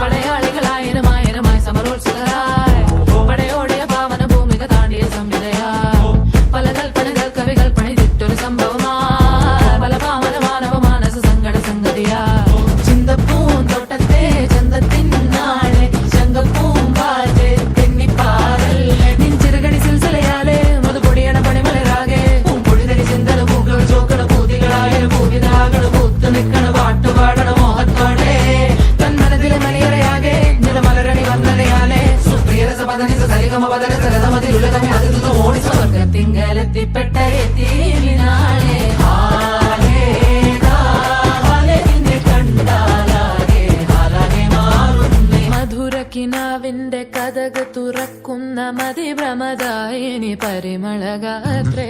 പടയാളികളായനുമായനുമായി സമരോത്സുകരായി പടയോടിയ പാവന ഭൂമിക താണ്ടിയ സംവിധയായി പല കൽപ്പനകൾ കവികൾ പണിതിട്ടൊരു സംഭവമായി പല പാവന മാനവ മാനസ സങ്കട സംഗതിയാ ചിന്തപ്പൂന്തോട്ടത്തെ ചന്തത്തിനാളെ ശങ്കപ്പൂമ്പാറ്റ് തെന്നിപ്പാറല്ലേ നിൻചിറുകടി സിൽസിലയാലെ മധുപൊടിയണ പണിമലരാകെ പൂമ്പൊടിതടി ചിന്തല പൂക്കൾ ചോക്കള പൂതികളായ പൂവിതാകള് പൂത്തു നിൽക്കണ പാട്ടുപാടണ മോഹത്തോടെ തന്മനത്തിലെ മലയറയാകെ നിലമലരണി വന്നതയാലെ സുപ്രിയരസ പദനിസ സരിഗമ പദന സരതമതിലുലകമേ അതിർന്നു ഓടി സ്വർഗത്തിങ്കലെത്തിപ്പെട്ട എത്തിനാളെ മധുരക്കിനാവിന്റെ കഥക് തുറക്കുന്ന മതിഭ്രമദായിനി പരിമളഗാത്രേ